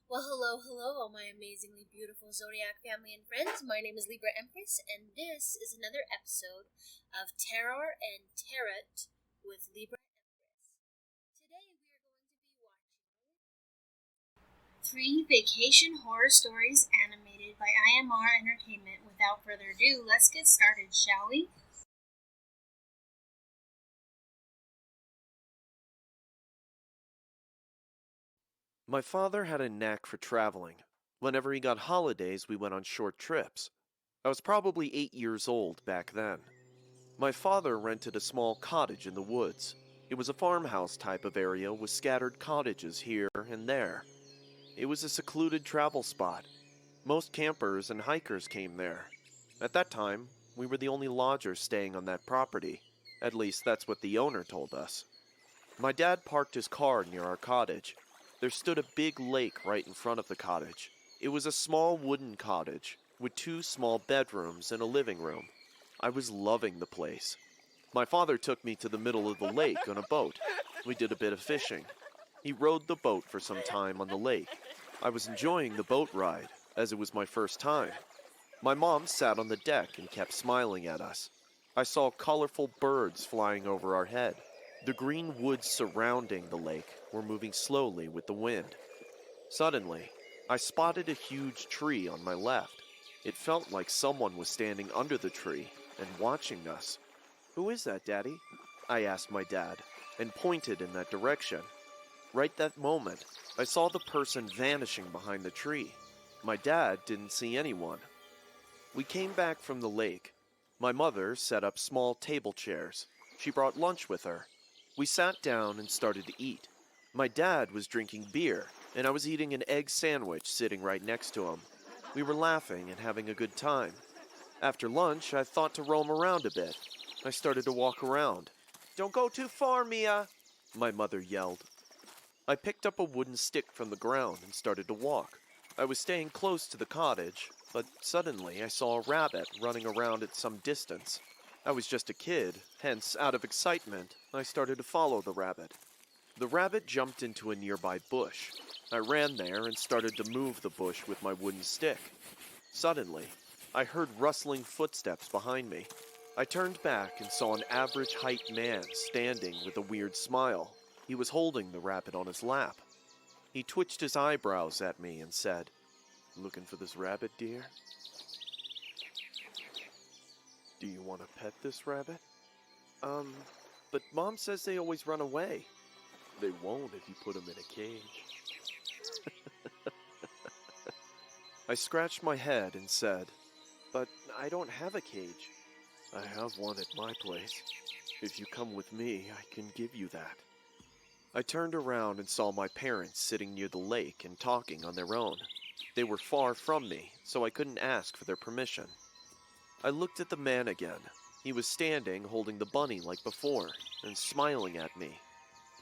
Well, hello, all my amazingly beautiful zodiac family and friends. My name is Libra Empress, and this is another episode of Terror and Tarot with Libra Empress. Today we are going to be watching 3 vacation horror stories animated by IMR Entertainment. Without further ado, let's get started, shall we? My father had a knack for traveling. Whenever he got holidays, we went on short trips. I was probably 8 years old back then. My father rented a small cottage in the woods. It was a farmhouse type of area with scattered cottages here and there. It was a secluded travel spot. Most campers and hikers came there. At that time, we were the only lodgers staying on that property. At least that's what the owner told us. My dad parked his car near our cottage. There stood a big lake right in front of the cottage. It was a small wooden cottage with 2 small bedrooms and a living room. I was loving the place. My father took me to the middle of the lake on a boat. We did a bit of fishing. He rowed the boat for some time on the lake. I was enjoying the boat ride, as it was my first time. My mom sat on the deck and kept smiling at us. I saw colorful birds flying over our head. The green woods surrounding the lake were moving slowly with the wind. Suddenly, I spotted a huge tree on my left. It felt like someone was standing under the tree and watching us. "Who is that, Daddy?" I asked my dad, and pointed in that direction. Right that moment, I saw the person vanishing behind the tree. My dad didn't see anyone. We came back from the lake. My mother set up small table chairs. She brought lunch with her. We sat down and started to eat. My dad was drinking beer, and I was eating an egg sandwich sitting right next to him. We were laughing and having a good time. After lunch, I thought to roam around a bit. I started to walk around. "Don't go too far, Mia," my mother yelled. I picked up a wooden stick from the ground and started to walk. I was staying close to the cottage, but suddenly I saw a rabbit running around at some distance. I was just a kid, hence, out of excitement, I started to follow the rabbit. The rabbit jumped into a nearby bush. I ran there and started to move the bush with my wooden stick. Suddenly, I heard rustling footsteps behind me. I turned back and saw an average height man standing with a weird smile. He was holding the rabbit on his lap. He twitched his eyebrows at me and said, "Looking for this rabbit, dear? Do you want to pet this rabbit?" But Mom says they always run away." "They won't if you put them in a cage." I scratched my head and said, "But I don't have a cage." "I have one at my place. If you come with me, I can give you that." I turned around and saw my parents sitting near the lake and talking on their own. They were far from me, so I couldn't ask for their permission. I looked at the man again. He was standing holding the bunny like before, and smiling at me.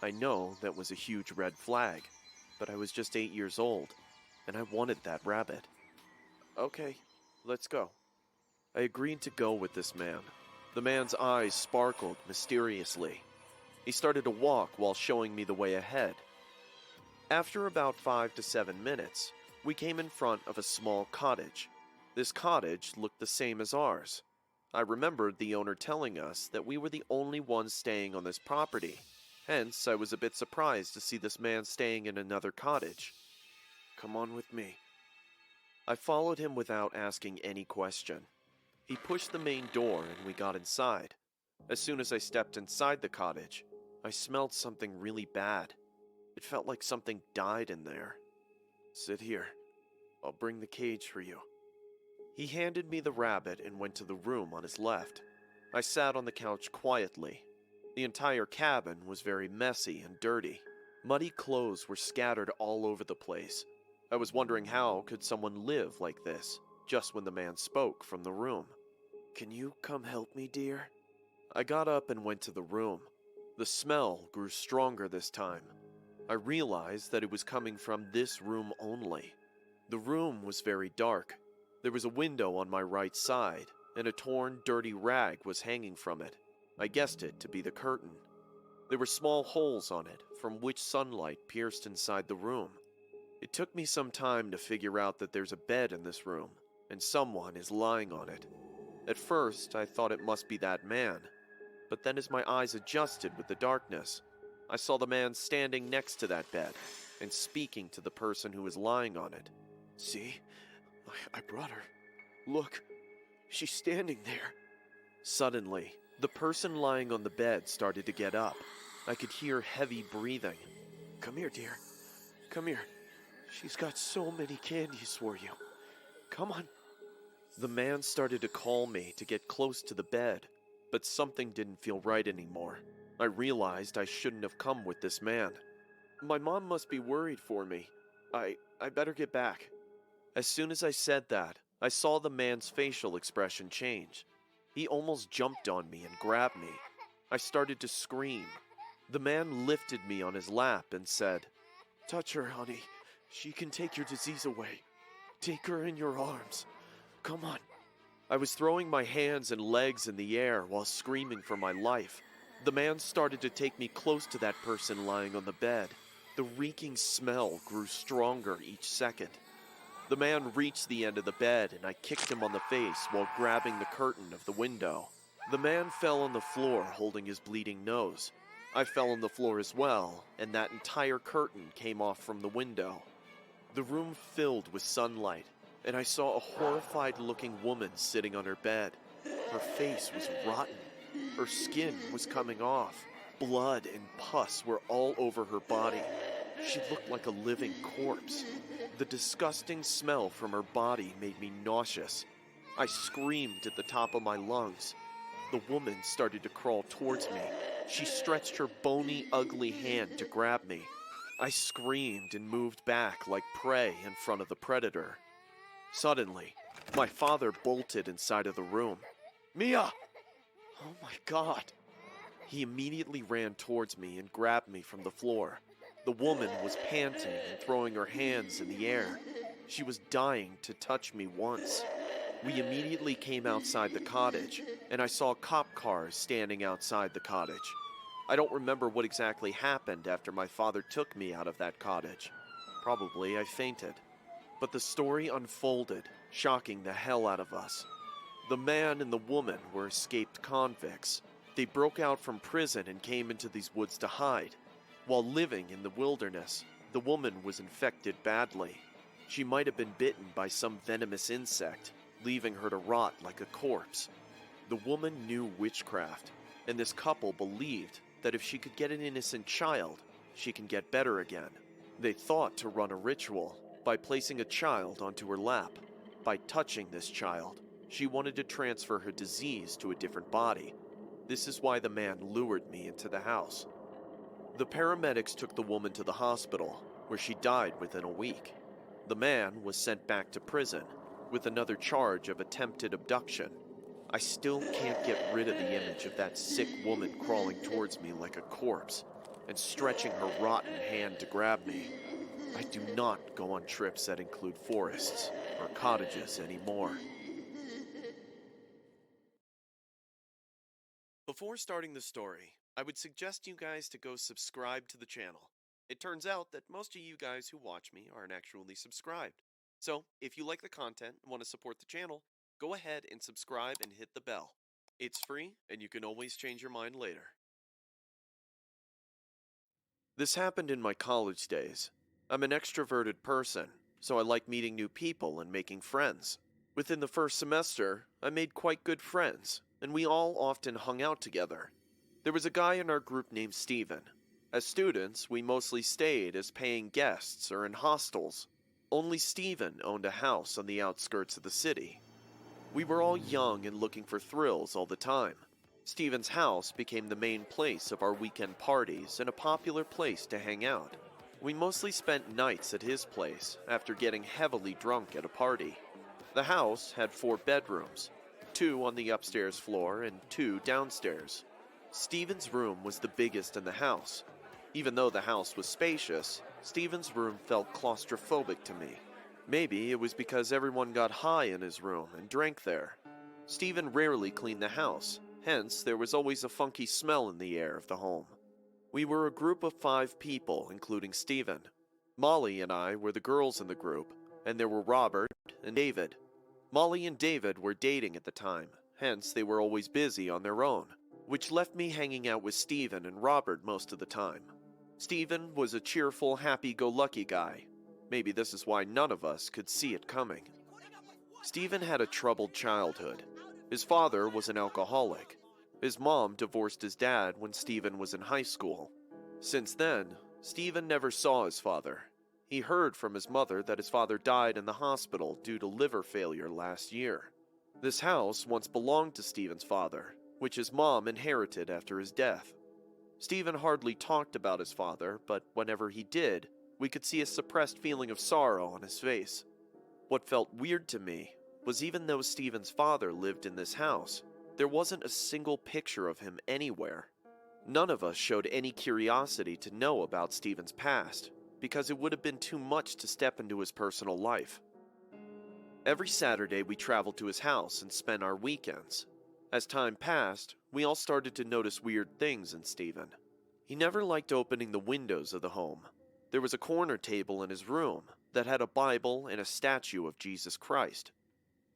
I know that was a huge red flag, but I was just 8 years old, and I wanted that rabbit. "Okay, let's go." I agreed to go with this man. The man's eyes sparkled mysteriously. He started to walk while showing me the way ahead. After about 5 to 7 minutes, we came in front of a small cottage. This cottage looked the same as ours. I remembered the owner telling us that we were the only ones staying on this property. Hence, I was a bit surprised to see this man staying in another cottage. "Come on with me." I followed him without asking any question. He pushed the main door and we got inside. As soon as I stepped inside the cottage, I smelled something really bad. It felt like something died in there. "Sit here. I'll bring the cage for you." He handed me the rabbit and went to the room on his left. I sat on the couch quietly. The entire cabin was very messy and dirty. Muddy clothes were scattered all over the place. I was wondering how could someone live like this, just when the man spoke from the room. "Can you come help me, dear?" I got up and went to the room. The smell grew stronger this time. I realized that it was coming from this room only. The room was very dark. There was a window on my right side, and a torn, dirty rag was hanging from it. I guessed it to be the curtain. There were small holes on it, from which sunlight pierced inside the room. It took me some time to figure out that there's a bed in this room, and someone is lying on it. At first, I thought it must be that man, but then as my eyes adjusted with the darkness, I saw the man standing next to that bed and speaking to the person who was lying on it. "See? I brought her. Look, she's standing there." Suddenly, the person lying on the bed started to get up. I could hear heavy breathing. "Come here, dear. Come here. She's got so many candies for you. Come on." The man started to call me to get close to the bed, but something didn't feel right anymore. I realized I shouldn't have come with this man. My mom must be worried for me. I better get back. As soon as I said that, I saw the man's facial expression change. He almost jumped on me and grabbed me. I started to scream. The man lifted me on his lap and said, "Touch her, honey. She can take your disease away. Take her in your arms. Come on." I was throwing my hands and legs in the air while screaming for my life. The man started to take me close to that person lying on the bed. The reeking smell grew stronger each second. The man reached the end of the bed and I kicked him on the face while grabbing the curtain of the window. The man fell on the floor holding his bleeding nose. I fell on the floor as well, and that entire curtain came off from the window. The room filled with sunlight, and I saw a horrified-looking woman sitting on her bed. Her face was rotten. Her skin was coming off. Blood and pus were all over her body. She looked like a living corpse. The disgusting smell from her body made me nauseous. I screamed at the top of my lungs. The woman started to crawl towards me. She stretched her bony, ugly hand to grab me. I screamed and moved back like prey in front of the predator. Suddenly, my father bolted inside of the room. "Mia!" Oh my God! He immediately ran towards me and grabbed me from the floor. The woman was panting and throwing her hands in the air. She was dying to touch me once. We immediately came outside the cottage, and I saw cop cars standing outside the cottage. I don't remember what exactly happened after my father took me out of that cottage. Probably I fainted. But the story unfolded, shocking the hell out of us. The man and the woman were escaped convicts. They broke out from prison and came into these woods to hide. While living in the wilderness, the woman was infected badly. She might have been bitten by some venomous insect, leaving her to rot like a corpse. The woman knew witchcraft, and this couple believed that if she could get an innocent child, she can get better again. They thought to run a ritual by placing a child onto her lap. By touching this child, she wanted to transfer her disease to a different body. This is why the man lured me into the house. The paramedics took the woman to the hospital, where she died within a week. The man was sent back to prison with another charge of attempted abduction. I still can't get rid of the image of that sick woman crawling towards me like a corpse and stretching her rotten hand to grab me. I do not go on trips that include forests or cottages anymore. Before starting the story, I would suggest you guys to go subscribe to the channel. It turns out that most of you guys who watch me aren't actually subscribed. So, if you like the content and want to support the channel, go ahead and subscribe and hit the bell. It's free, and you can always change your mind later. This happened in my college days. I'm an extroverted person, so I like meeting new people and making friends. Within the first semester, I made quite good friends, and we all often hung out together. There was a guy in our group named Steven. As students, we mostly stayed as paying guests or in hostels. Only Steven owned a house on the outskirts of the city. We were all young and looking for thrills all the time. Steven's house became the main place of our weekend parties and a popular place to hang out. We mostly spent nights at his place after getting heavily drunk at a party. The house had 4 bedrooms, 2 on the upstairs floor and 2 downstairs. Steven's room was the biggest in the house. Even though the house was spacious, Steven's room felt claustrophobic to me. Maybe it was because everyone got high in his room and drank there. Steven rarely cleaned the house, hence there was always a funky smell in the air of the home. We were a group of 5 people, including Steven. Molly and I were the girls in the group, and there were Robert and David. Molly and David were dating at the time, hence they were always busy on their own, which left me hanging out with Stephen and Robert most of the time. Stephen was a cheerful, happy-go-lucky guy. Maybe this is why none of us could see it coming. Stephen had a troubled childhood. His father was an alcoholic. His mom divorced his dad when Stephen was in high school. Since then, Stephen never saw his father. He heard from his mother that his father died in the hospital due to liver failure last year. This house once belonged to Stephen's father, which his mom inherited after his death. Stephen hardly talked about his father, but whenever he did, we could see a suppressed feeling of sorrow on his face. What felt weird to me was even though Stephen's father lived in this house, there wasn't a single picture of him anywhere. None of us showed any curiosity to know about Stephen's past, because it would have been too much to step into his personal life. Every Saturday we traveled to his house and spent our weekends. As time passed, we all started to notice weird things in Stephen. He never liked opening the windows of the home. There was a corner table in his room that had a Bible and a statue of Jesus Christ.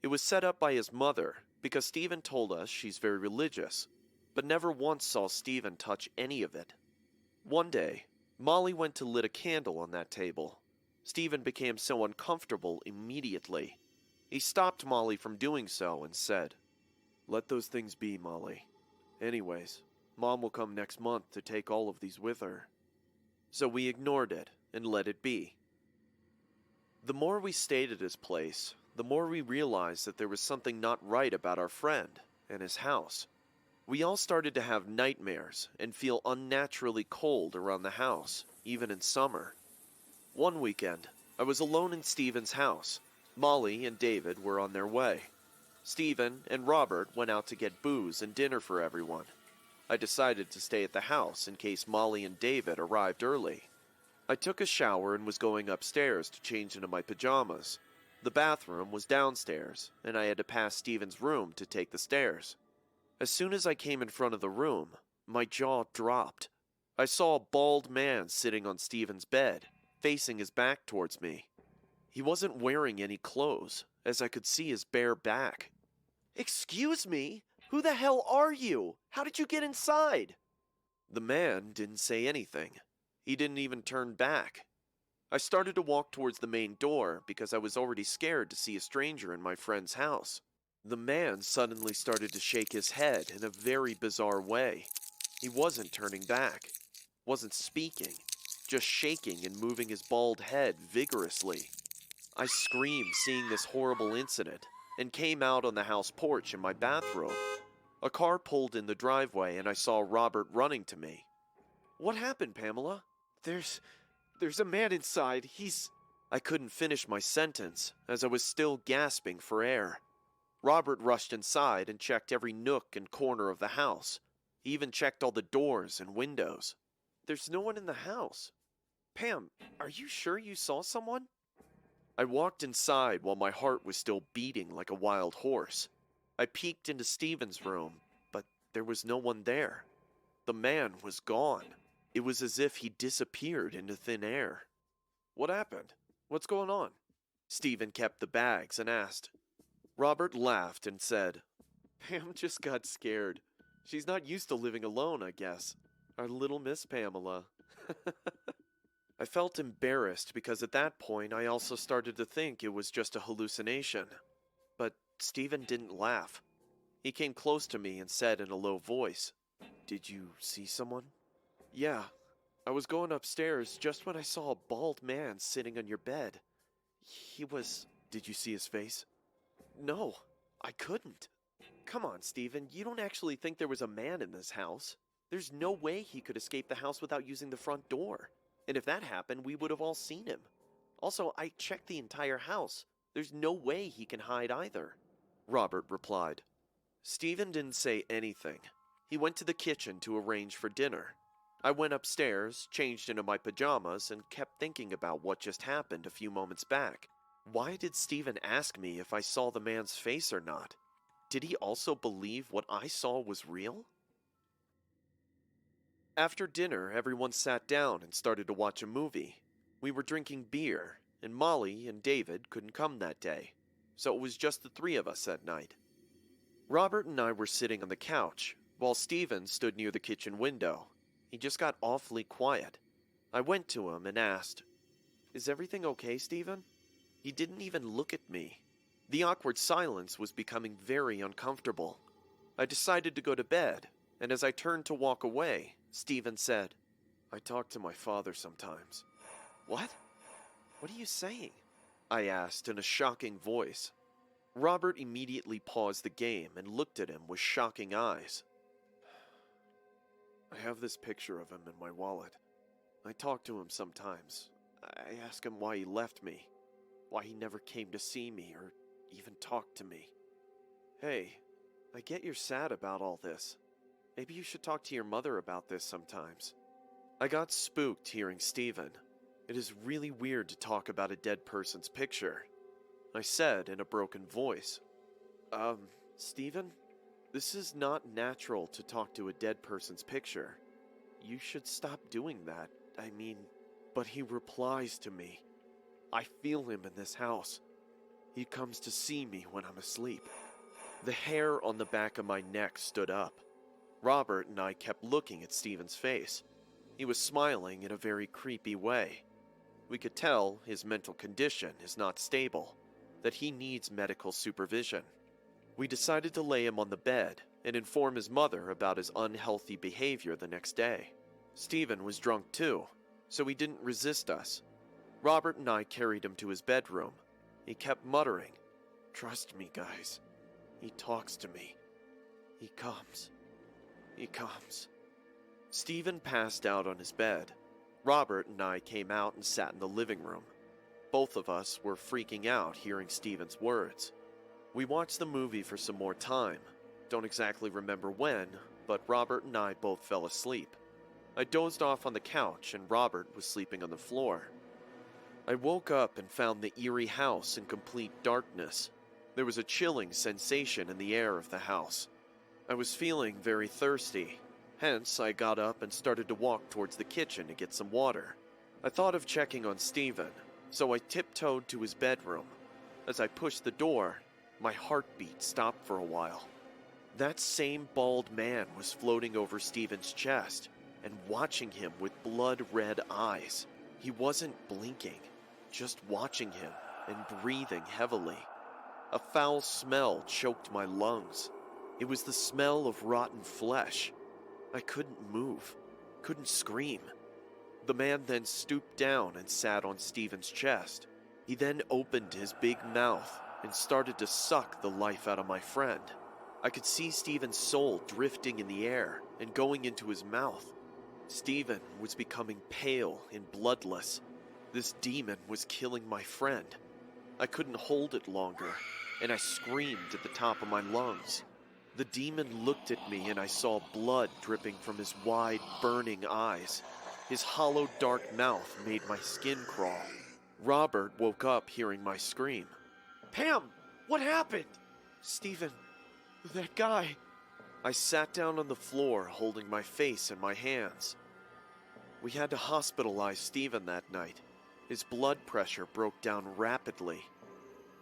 It was set up by his mother because Stephen told us she's very religious, but never once saw Stephen touch any of it. One day, Molly went to lit a candle on that table. Stephen became so uncomfortable immediately. He stopped Molly from doing so and said, "Let those things be, Molly. Anyways, Mom will come next month to take all of these with her." So we ignored it and let it be. The more we stayed at his place, the more we realized that there was something not right about our friend and his house. We all started to have nightmares and feel unnaturally cold around the house, even in summer. One weekend, I was alone in Stephen's house. Molly and David were on their way. Stephen and Robert went out to get booze and dinner for everyone. I decided to stay at the house in case Molly and David arrived early. I took a shower and was going upstairs to change into my pajamas. The bathroom was downstairs, and I had to pass Stephen's room to take the stairs. As soon as I came in front of the room, my jaw dropped. I saw a bald man sitting on Stephen's bed, facing his back towards me. He wasn't wearing any clothes, as I could see his bare back. "Excuse me? Who the hell are you? How did you get inside?" The man didn't say anything. He didn't even turn back. I started to walk towards the main door because I was already scared to see a stranger in my friend's house. The man suddenly started to shake his head in a very bizarre way. He wasn't turning back, wasn't speaking, just shaking and moving his bald head vigorously. I screamed seeing this horrible incident and came out on the house porch in my bathrobe. A car pulled in the driveway and I saw Robert running to me. "What happened, Pamela?" There's a man inside. I couldn't finish my sentence as I was still gasping for air. Robert rushed inside and checked every nook and corner of the house. He even checked all the doors and windows. "There's no one in the house. Pam, are you sure you saw someone?" I walked inside while my heart was still beating like a wild horse. I peeked into Stephen's room, but there was no one there. The man was gone. It was as if he disappeared into thin air. "What happened? What's going on?" Stephen kept the bags and asked. Robert laughed and said, "Pam just got scared. She's not used to living alone, I guess. Our little Miss Pamela." I felt embarrassed because at that point I also started to think it was just a hallucination. But Stephen didn't laugh. He came close to me and said in a low voice, "Did you see someone?" "Yeah. I was going upstairs just when I saw a bald man sitting on your bed. Did you see his face?" "No, I couldn't." "Come on, Stephen, you don't actually think there was a man in this house? There's no way he could escape the house without using the front door. And if that happened, we would have all seen him. Also, I checked the entire house. There's no way he can hide either," Robert replied. Stephen didn't say anything. He went to the kitchen to arrange for dinner. I went upstairs, changed into my pajamas, and kept thinking about what just happened a few moments back. Why did Stephen ask me if I saw the man's face or not? Did he also believe what I saw was real? After dinner, everyone sat down and started to watch a movie. We were drinking beer, and Molly and David couldn't come that day, so it was just the three of us that night. Robert and I were sitting on the couch, while Stephen stood near the kitchen window. He just got awfully quiet. I went to him and asked, "Is everything okay, Stephen?" He didn't even look at me. The awkward silence was becoming very uncomfortable. I decided to go to bed, and as I turned to walk away, Stephen said, "I talk to my father sometimes." "What? What are you saying?" I asked in a shocking voice. Robert immediately paused the game and looked at him with shocking eyes. "I have this picture of him in my wallet. I talk to him sometimes. I ask him why he left me, why he never came to see me or even talk to me. Hey, I get you're sad about all this. Maybe you should talk to your mother about this sometimes." I got spooked hearing Stephen. It is really weird to talk about a dead person's picture. I said in a broken voice, Stephen, this is not natural to talk to a dead person's picture. You should stop doing that. But he replies to me. I feel him in this house. He comes to see me when I'm asleep. The hair on the back of my neck stood up. Robert and I kept looking at Stephen's face. He was smiling in a very creepy way. We could tell his mental condition is not stable, that he needs medical supervision. We decided to lay him on the bed and inform his mother about his unhealthy behavior the next day. Stephen was drunk too, so he didn't resist us. Robert and I carried him to his bedroom. He kept muttering, "Trust me, guys. He talks to me. He comes. He comes." Stephen passed out on his bed. Robert and I came out and sat in the living room. Both of us were freaking out hearing Stephen's words. We watched the movie for some more time. Don't exactly remember when, but Robert and I both fell asleep. I dozed off on the couch and Robert was sleeping on the floor. I woke up and found the eerie house in complete darkness. There was a chilling sensation in the air of the house. I was feeling very thirsty. Hence, I got up and started to walk towards the kitchen to get some water. I thought of checking on Stephen, so I tiptoed to his bedroom. As I pushed the door, my heartbeat stopped for a while. That same bald man was floating over Stephen's chest and watching him with blood-red eyes. He wasn't blinking, just watching him and breathing heavily. A foul smell choked my lungs. It was the smell of rotten flesh. I couldn't move, couldn't scream. The man then stooped down and sat on Stephen's chest. He then opened his big mouth and started to suck the life out of my friend. I could see Stephen's soul drifting in the air and going into his mouth. Stephen was becoming pale and bloodless. This demon was killing my friend. I couldn't hold it longer, and I screamed at the top of my lungs. The demon looked at me and I saw blood dripping from his wide, burning eyes. His hollow, dark mouth made my skin crawl. Robert woke up hearing my scream. "Pam, what happened?" "Stephen, that guy." I sat down on the floor holding my face in my hands. We had to hospitalize Stephen that night. His blood pressure broke down rapidly.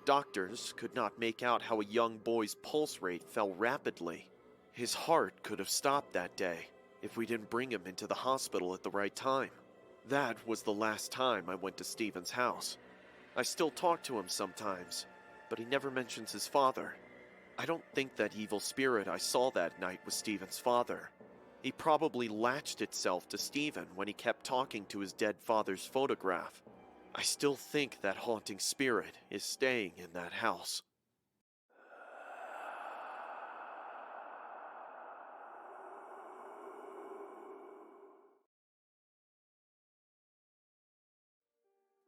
Doctors could not make out how a young boy's pulse rate fell rapidly. His heart could have stopped that day if we didn't bring him into the hospital at the right time. That was the last time I went to Stephen's house. I still talk to him sometimes, but he never mentions his father. I don't think that evil spirit I saw that night was Stephen's father. He probably latched itself to Stephen when he kept talking to his dead father's photograph. I still think that haunting spirit is staying in that house.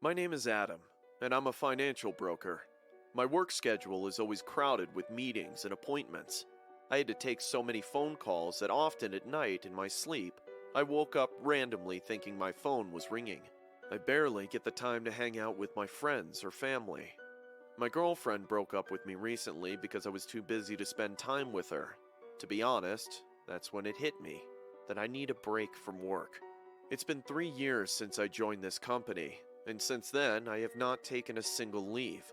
My name is Adam, and I'm a financial broker. My work schedule is always crowded with meetings and appointments. I had to take so many phone calls that often at night in my sleep, I woke up randomly thinking my phone was ringing. I barely get the time to hang out with my friends or family. My girlfriend broke up with me recently because I was too busy to spend time with her. To be honest, that's when it hit me, that I need a break from work. It's been 3 years since I joined this company, and since then I have not taken a single leave.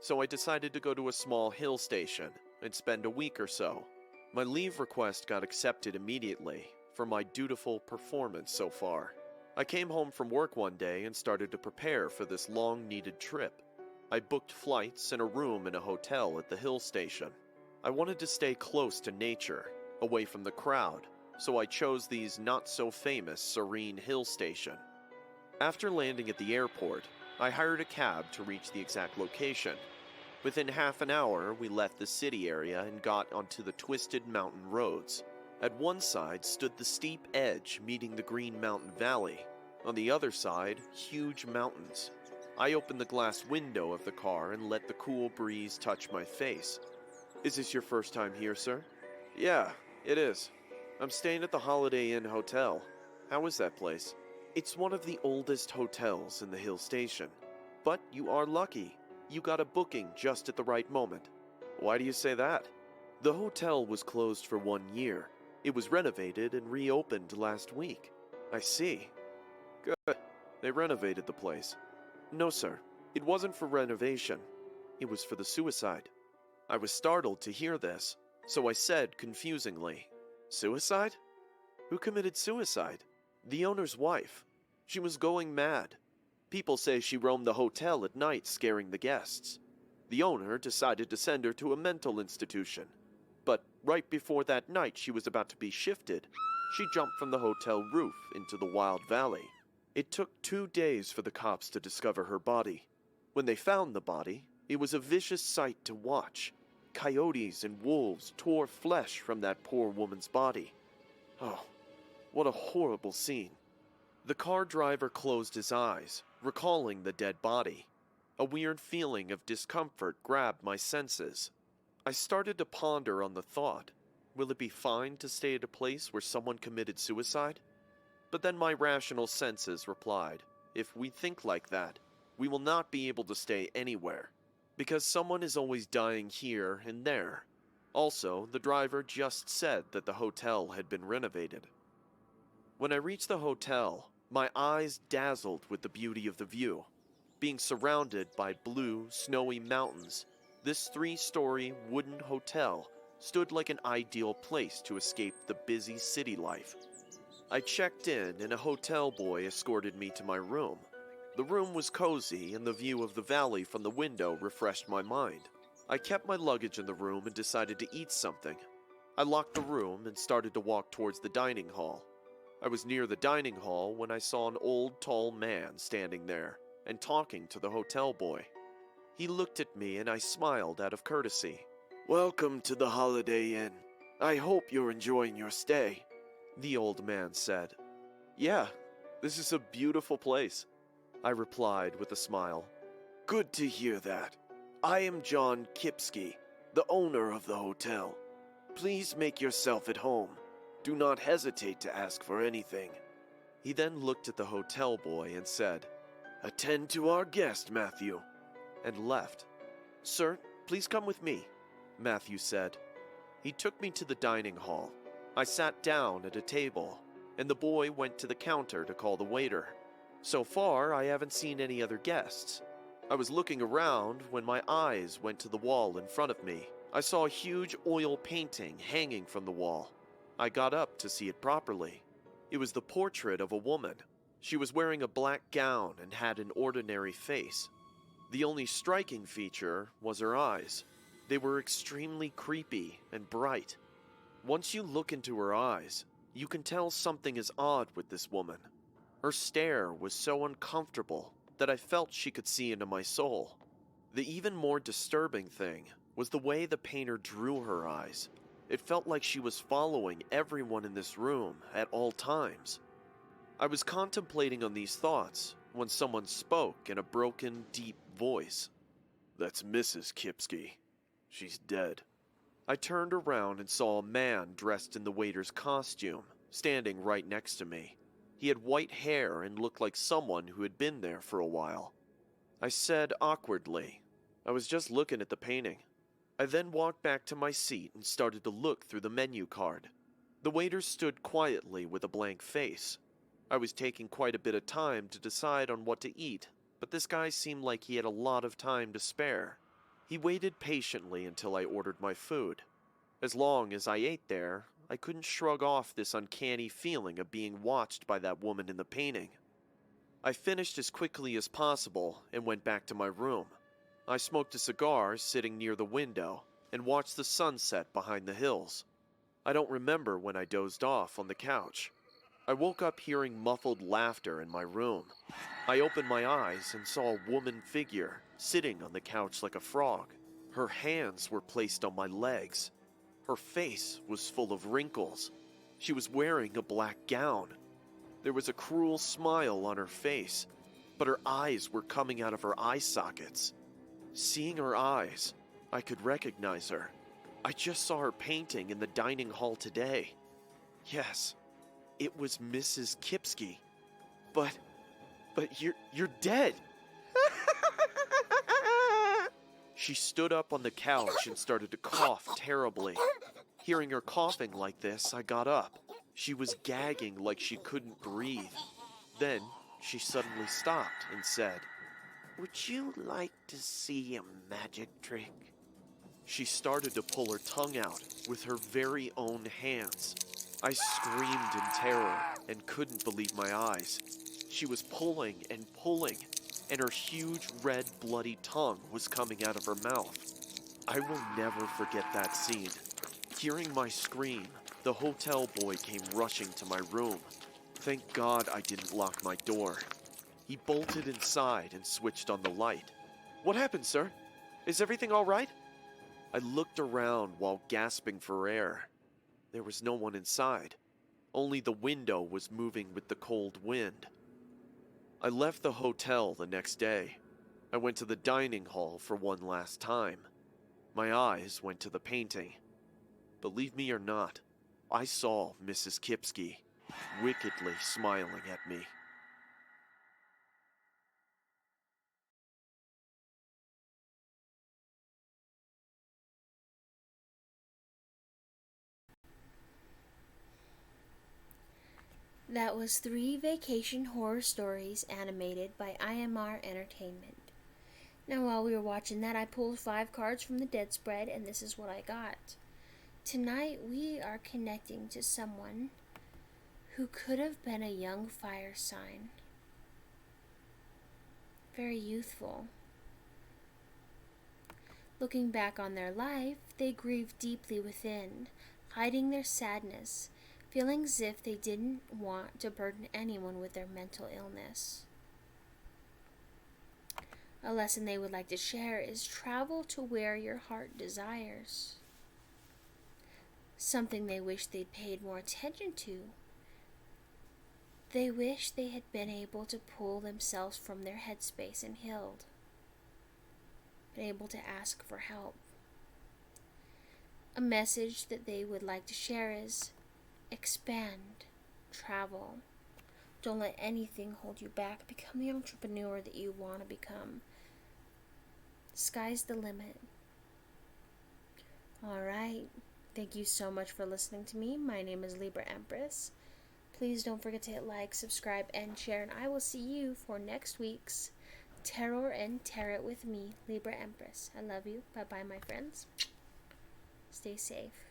So I decided to go to a small hill station and spend a week or so. My leave request got accepted immediately for my dutiful performance so far. I came home from work one day and started to prepare for this long-needed trip. I booked flights and a room in a hotel at the hill station. I wanted to stay close to nature, away from the crowd, so I chose these not-so-famous serene hill station. After landing at the airport, I hired a cab to reach the exact location. Within half an hour, we left the city area and got onto the twisted mountain roads. At one side stood the steep edge meeting the Green Mountain Valley. On the other side, huge mountains. I opened the glass window of the car and let the cool breeze touch my face. "Is this your first time here, sir?" "Yeah, it is. I'm staying at the Holiday Inn Hotel. How is that place?" "It's one of the oldest hotels in the hill station. But you are lucky. You got a booking just at the right moment." "Why do you say that?" "The hotel was closed for 1 year. It was renovated and reopened last week." "I see. Good. They renovated the place." "No, sir. It wasn't for renovation. It was for the suicide." I was startled to hear this, so I said confusingly, "Suicide? Who committed suicide?" "The owner's wife. She was going mad. People say she roamed the hotel at night scaring the guests. The owner decided to send her to a mental institution. But right before that night she was about to be shifted, she jumped from the hotel roof into the wild valley. It took 2 days for the cops to discover her body. When they found the body, it was a vicious sight to watch. Coyotes and wolves tore flesh from that poor woman's body. Oh, what a horrible scene." The car driver closed his eyes, recalling the dead body. A weird feeling of discomfort grabbed my senses. I started to ponder on the thought, will it be fine to stay at a place where someone committed suicide? But then my rational senses replied, if we think like that, we will not be able to stay anywhere, because someone is always dying here and there. Also, the driver just said that the hotel had been renovated. When I reached the hotel, my eyes dazzled with the beauty of the view. Being surrounded by blue, snowy mountains, this 3-story wooden hotel stood like an ideal place to escape the busy city life. I checked in and a hotel boy escorted me to my room. The room was cozy and the view of the valley from the window refreshed my mind. I kept my luggage in the room and decided to eat something. I locked the room and started to walk towards the dining hall. I was near the dining hall when I saw an old, tall man standing there and talking to the hotel boy. He looked at me and I smiled out of courtesy. "Welcome to the Holiday Inn. I hope you're enjoying your stay," the old man said. "Yeah, this is a beautiful place," I replied with a smile. "Good to hear that. I am John Kipsky, the owner of the hotel. Please make yourself at home. Do not hesitate to ask for anything." He then looked at the hotel boy and said, "Attend to our guest, Matthew," and left. "Sir, please come with me," Matthew said. He took me to the dining hall. I sat down at a table, and the boy went to the counter to call the waiter. So far, I haven't seen any other guests. I was looking around when my eyes went to the wall in front of me. I saw a huge oil painting hanging from the wall. I got up to see it properly. It was the portrait of a woman. She was wearing a black gown and had an ordinary face. The only striking feature was her eyes. They were extremely creepy and bright. Once you look into her eyes, you can tell something is odd with this woman. Her stare was so uncomfortable that I felt she could see into my soul. The even more disturbing thing was the way the painter drew her eyes. It felt like she was following everyone in this room at all times. I was contemplating on these thoughts when someone spoke in a broken, deep voice. "That's Mrs. Kipsky. She's dead." I turned around and saw a man dressed in the waiter's costume, standing right next to me. He had white hair and looked like someone who had been there for a while. I said awkwardly, "I was just looking at the painting." I then walked back to my seat and started to look through the menu card. The waiter stood quietly with a blank face. I was taking quite a bit of time to decide on what to eat. but this guy seemed like he had a lot of time to spare. He waited patiently until I ordered my food. As long as I ate there, I couldn't shrug off this uncanny feeling of being watched by that woman in the painting. I finished as quickly as possible and went back to my room. I smoked a cigar sitting near the window and watched the sunset behind the hills. I don't remember when I dozed off on the couch. I woke up hearing muffled laughter in my room. I opened my eyes and saw a woman figure sitting on the couch like a frog. Her hands were placed on my legs. Her face was full of wrinkles. She was wearing a black gown. There was a cruel smile on her face, but her eyes were coming out of her eye sockets. Seeing her eyes, I could recognize her. I just saw her painting in the dining hall today. Yes, it was Mrs. Kipsky. But you're dead. She stood up on the couch and started to cough terribly. Hearing her coughing like this, I got up. She was gagging like she couldn't breathe. Then she suddenly stopped and said, "Would you like to see a magic trick?" She started to pull her tongue out with her very own hands. I screamed in terror and couldn't believe my eyes. She was pulling and pulling, and her huge red bloody tongue was coming out of her mouth. I will never forget that scene. Hearing my scream, the hotel boy came rushing to my room. Thank God I didn't lock my door. He bolted inside and switched on the light. "What happened, sir? Is everything all right?" I looked around while gasping for air. There was no one inside. Only the window was moving with the cold wind. I left the hotel the next day. I went to the dining hall for one last time. My eyes went to the painting. Believe me or not, I saw Mrs. Kipsky wickedly smiling at me. That was 3 vacation horror stories animated by IMR Entertainment. Now while we were watching that, I pulled 5 cards from the dead spread, and this is what I got. Tonight we are connecting to someone who could have been a young fire sign. Very youthful. Looking back on their life, they grieved deeply within, hiding their sadness, feeling as if they didn't want to burden anyone with their mental illness. A lesson they would like to share is travel to where your heart desires. Something they wish they'd paid more attention to. They wish they had been able to pull themselves from their headspace and healed. Been able to ask for help. A message that they would like to share is expand, travel. Don't let anything hold you back. Become the entrepreneur that you want to become. Sky's the limit. Alright. Thank you so much for listening to me. My name is Libra Empress. Please don't forget to hit like, subscribe, and share. And I will see you for next week's Terror and Tarot with me, Libra Empress. I love you. Bye-bye, my friends. Stay safe.